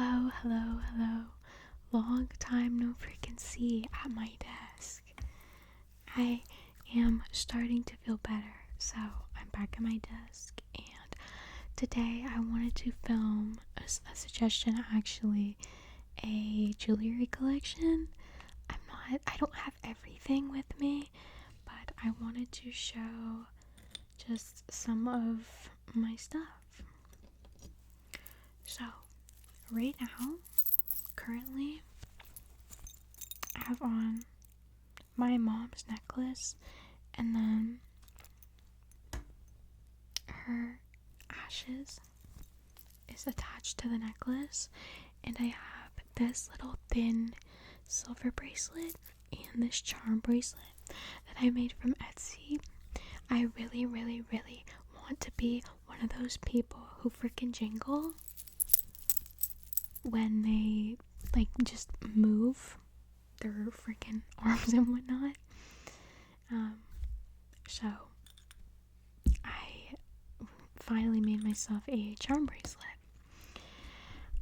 Hello. Long time no freaking see at my desk. I am starting to feel better, so I'm back at my desk, and today I wanted to film a suggestion, actually, a jewelry collection. I don't have everything with me, but I wanted to show just some of my stuff. So, right now, currently, I have on my mom's necklace, and then her ashes is attached to the necklace, and I have this little thin silver bracelet and this charm bracelet that I made from Etsy. I really want to be one of those people who freaking jingle when they just move their freaking arms and whatnot. So I finally made myself a charm bracelet.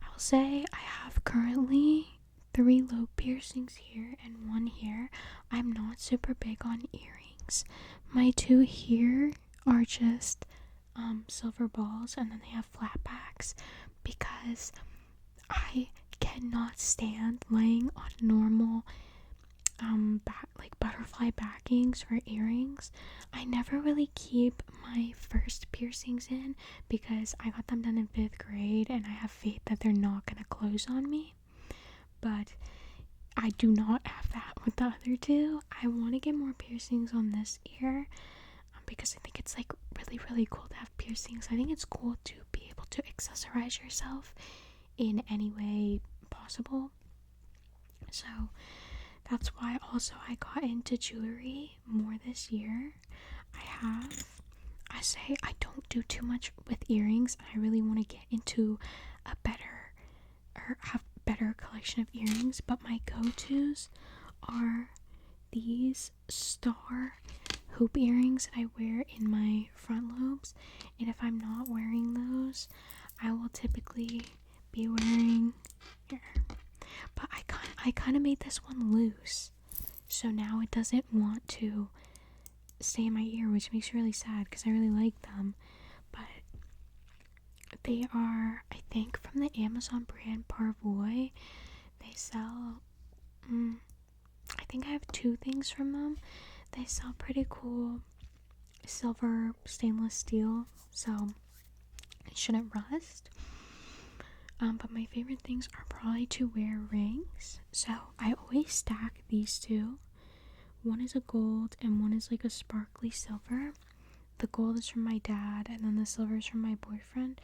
I'll say I have currently 3 lobe piercings here and 1 here. I'm not super big on earrings. My 2 here are just silver balls, and then they have flat backs because I cannot stand laying on normal butterfly backings for earrings. I never really keep my first piercings in because I got them done in 5th grade and I have faith that they're not gonna close on me. But I do not have that with the other 2. I want to get more piercings on this ear because I think it's really cool to have piercings. I think it's cool to be able to accessorize yourself in any way possible. So that's why also I got into jewelry more this year. I say I don't do too much with earrings. I really want to get into have better collection of earrings, but my go-tos are these star hoop earrings that I wear in my front lobes, and if I'm not wearing those, I will typically be wearing here. But I kind of made this one loose, so now it doesn't want to stay in my ear, which makes me really sad because I really like them. But they are, I think, from the Amazon brand Parvoy. They sell, I think I have 2 things from them. They sell pretty cool silver stainless steel, so it shouldn't rust. But my favorite things are probably to wear rings. So I always stack these 2. One is a gold and one is like a sparkly silver. The gold is from my dad and then the silver is from my boyfriend.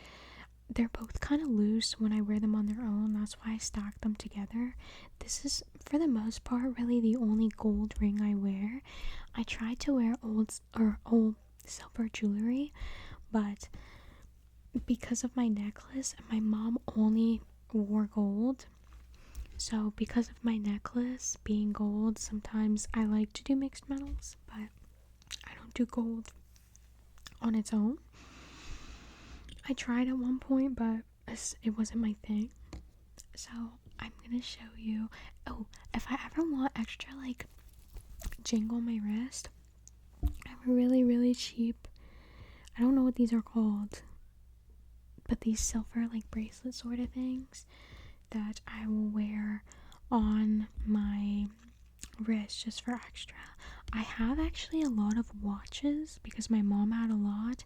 They're both kind of loose when I wear them on their own. That's why I stack them together. This is, for the most part, really the only gold ring I wear. I try to wear old silver jewelry, but because of my necklace, and my mom only wore gold, so because of my necklace being gold, sometimes I like to do mixed metals, but I don't do gold on its own. I tried at one point, but it wasn't my thing. So I'm gonna show you. Oh, if I ever want extra jingle on my wrist, I have a really cheap, I don't know what these are called, but these silver bracelet sort of things that I will wear on my wrist just for extra. I have actually a lot of watches because my mom had a lot,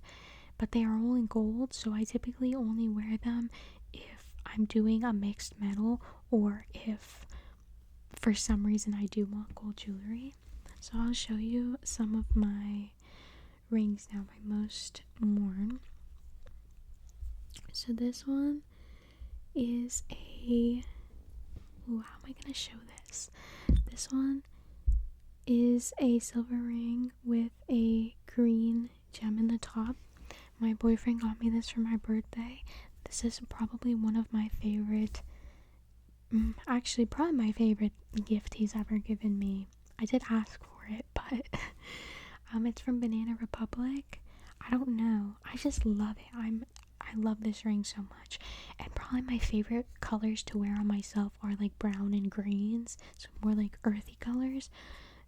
but they are all in gold, so I typically only wear them if I'm doing a mixed metal or if for some reason I do want gold jewelry. So I'll show you some of my rings now, my most worn. So this one is how am I gonna show this? This one is a silver ring with a green gem in the top. My boyfriend got me this for my birthday. This is probably one of my favorite, actually probably my favorite gift he's ever given me. I did ask for it, but it's from Banana Republic. I don't know, I just love it. I I love this ring so much. And probably my favorite colors to wear on myself are like brown and greens, so more like earthy colors.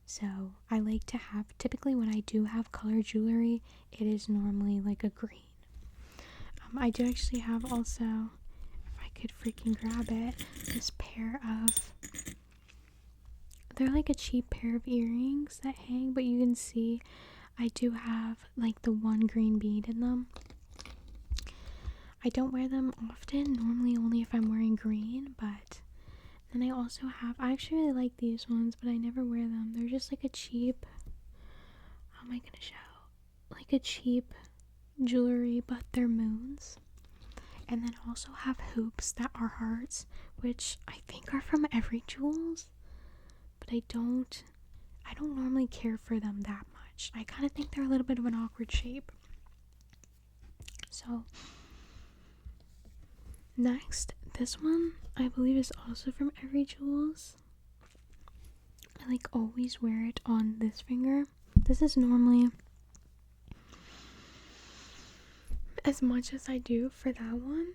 So I like to have, typically when I do have color jewelry, it is normally like a green. I do actually have also, if I could freaking grab it, this pair of, they're like a cheap pair of earrings that hang, but you can see I do have like the one green bead in them. I don't wear them often, normally only if I'm wearing green, but then I also have, I actually really like these ones, but I never wear them. They're just like a cheap, how am I gonna show? Like a cheap jewelry, but they're moons. And then also have hoops that are hearts, which I think are from Every Jewels, but I don't normally care for them that much. I kind of think they're a little bit of an awkward shape. So next, this one I believe is also from Every Jewels. I like always wear it on this finger. This is normally as much as I do for that one.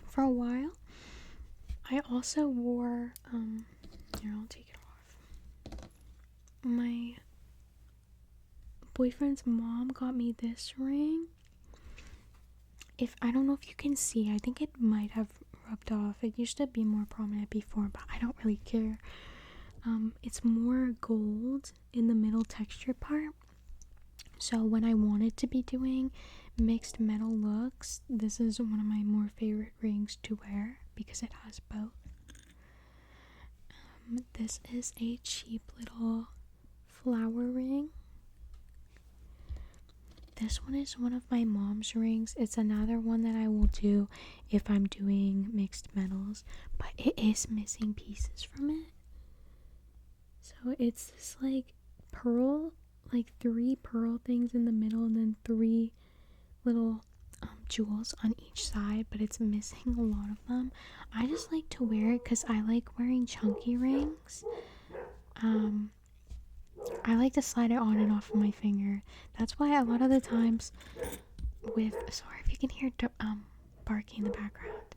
For a while, I also wore, here, I'll take it off. My boyfriend's mom got me this ring. I don't know if you can see, I think it might have rubbed off. It used to be more prominent before, but I don't really care. It's more gold in the middle texture part. So when I wanted to be doing mixed metal looks, this is one of my more favorite rings to wear because it has both. This is a cheap little flower ring. This one is one of my mom's rings. It's another one that I will do if I'm doing mixed metals, but it is missing pieces from it. So it's this like pearl, like 3 pearl things in the middle and then 3 little jewels on each side, but it's missing a lot of them. I just like to wear it because I like wearing chunky rings. I like to slide it on and off of my finger. That's why a lot of the times sorry if you can hear barking in the background,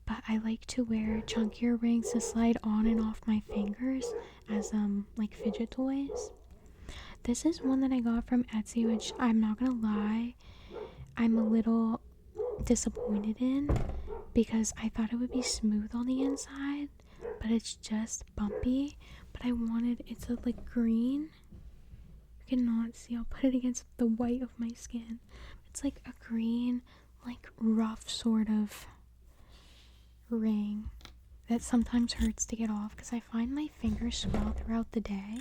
but I like to wear chunkier rings to slide on and off my fingers as like fidget toys. This is one that I got from Etsy, which I'm not gonna lie, I'm a little disappointed in because I thought it would be smooth on the inside, but it's just bumpy. But it's a like green, you cannot see, I'll put it against the white of my skin. It's like a green, like rough sort of ring that sometimes hurts to get off because I find my fingers swell throughout the day.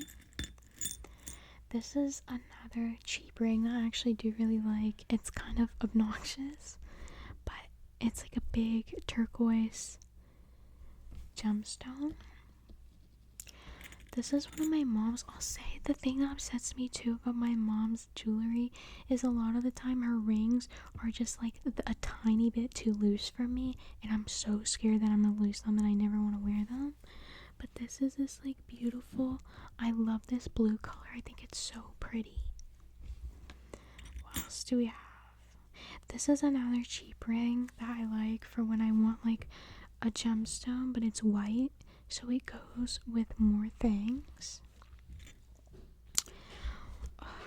This is another cheap ring that I actually do really like. It's kind of obnoxious, but it's like a big turquoise gemstone. This is one of my mom's. I'll say the thing that upsets me too about my mom's jewelry is a lot of the time her rings are just like a tiny bit too loose for me, and I'm so scared that I'm gonna lose them and I never want to wear them. But this is this like beautiful, I love this blue color. I think it's so pretty. What else do we have? This is another cheap ring that I like for when I want like a gemstone, but it's white, so it goes with more things.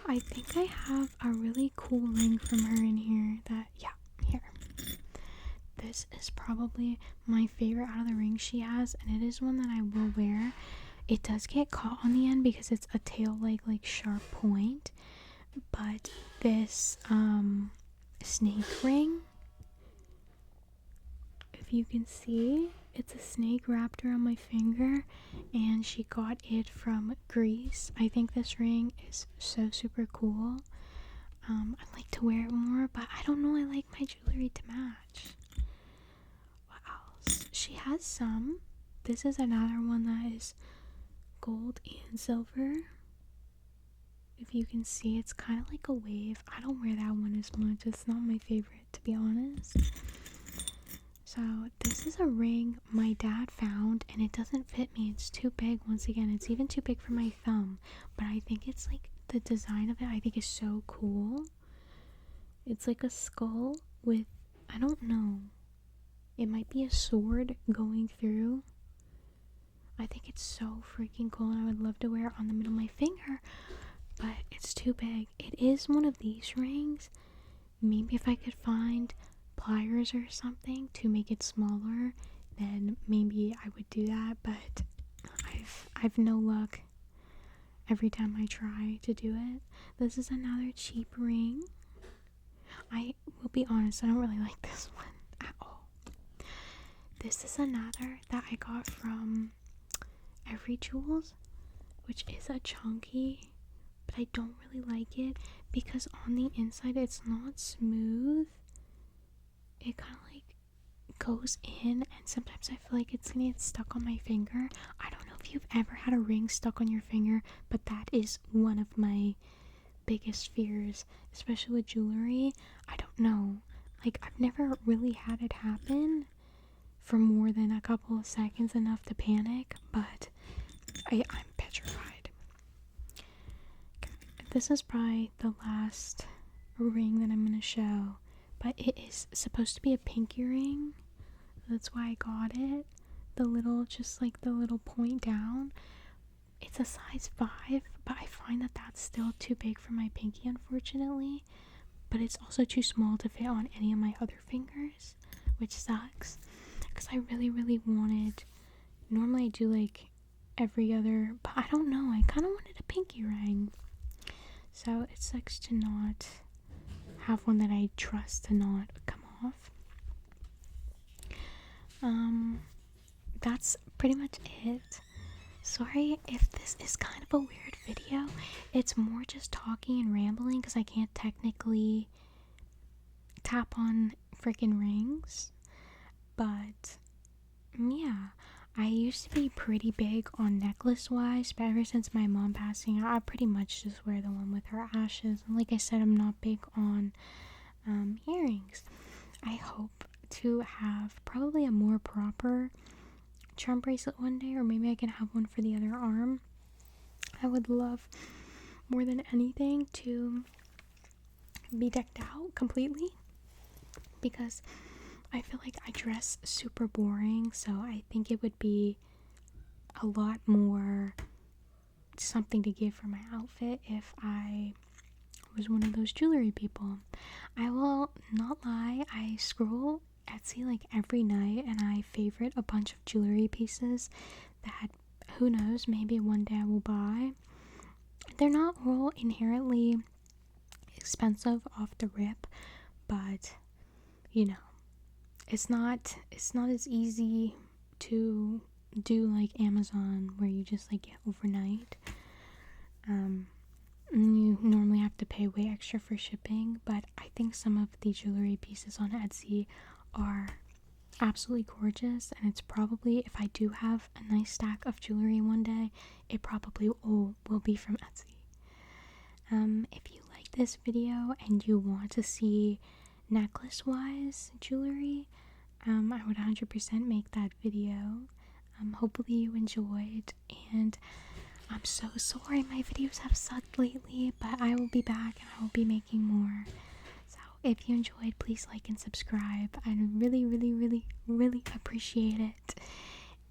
I think I have a really cool ring from her in here here. This is probably my favorite out of the rings she has, and it is one that I will wear. It does get caught on the end because it's a tail like sharp point, but this snake ring, if you can see, it's a snake wrapped around my finger, and she got it from Greece. I think this ring is so super cool. I'd like to wear it more, but I don't know, I like my jewelry to match. What else? She has some. This is another one that is gold and silver. If you can see, it's kind of like a wave. I don't wear that one as much. It's not my favorite, to be honest. So this is a ring my dad found, and it doesn't fit me. It's too big. Once again, it's even too big for my thumb, but I think it's like the design of it I think is so cool. It's like a skull with, I don't know, it might be a sword going through. I think it's so freaking cool and I would love to wear it on the middle of my finger, but it's too big. It is one of these rings. Maybe if I could find pliers or something to make it smaller, then maybe I would do that, but I've no luck every time I try to do it. This is another cheap ring. I will be honest, I don't really like this one at all. This is another that I got from Every Jewels, which is a chunky, but I don't really like it because on the inside it's not smooth. It kind of like goes in, and sometimes I feel like it's gonna get stuck on my finger. I don't know if you've ever had a ring stuck on your finger, but that is one of my biggest fears, especially with jewelry. I don't know, like I've never really had it happen for more than a couple of seconds enough to panic, but I'm petrified. This is probably the last ring that I'm gonna show, but it is supposed to be a pinky ring. That's why I got it. The little, just like the little point down. It's a size 5, but I find that that's still too big for my pinky, unfortunately. But it's also too small to fit on any of my other fingers, which sucks. Because I really, really wanted, normally I do like every other, but I don't know, I kind of wanted a pinky ring. So it sucks to not have one that I trust to not come off. That's pretty much it. Sorry if this is kind of a weird video. It's more just talking and rambling because I can't technically tap on freaking rings. But yeah, I used to be pretty big on necklace wise, but ever since my mom passing, I pretty much just wear the one with her ashes. And like I said, I'm not big on earrings. I hope to have probably a more proper charm bracelet one day, or maybe I can have one for the other arm. I would love more than anything to be decked out completely, because I feel like I dress super boring, so I think it would be a lot more something to give for my outfit if I was one of those jewelry people. I will not lie, I scroll Etsy like every night and I favorite a bunch of jewelry pieces that, who knows, maybe one day I will buy. They're not all inherently expensive off the rip, but you know, it's not as easy to do like Amazon where you just like get overnight. You normally have to pay way extra for shipping, but I think some of the jewelry pieces on Etsy are absolutely gorgeous, and it's probably, if I do have a nice stack of jewelry one day, it probably will be from Etsy. If you like this video and you want to see necklace wise jewelry, I would 100% make that video. Hopefully you enjoyed, and I'm so sorry my videos have sucked lately, but I will be back and I will be making more. So if you enjoyed, please like and subscribe. I really, really, really, really appreciate it.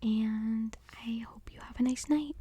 And I hope you have a nice night.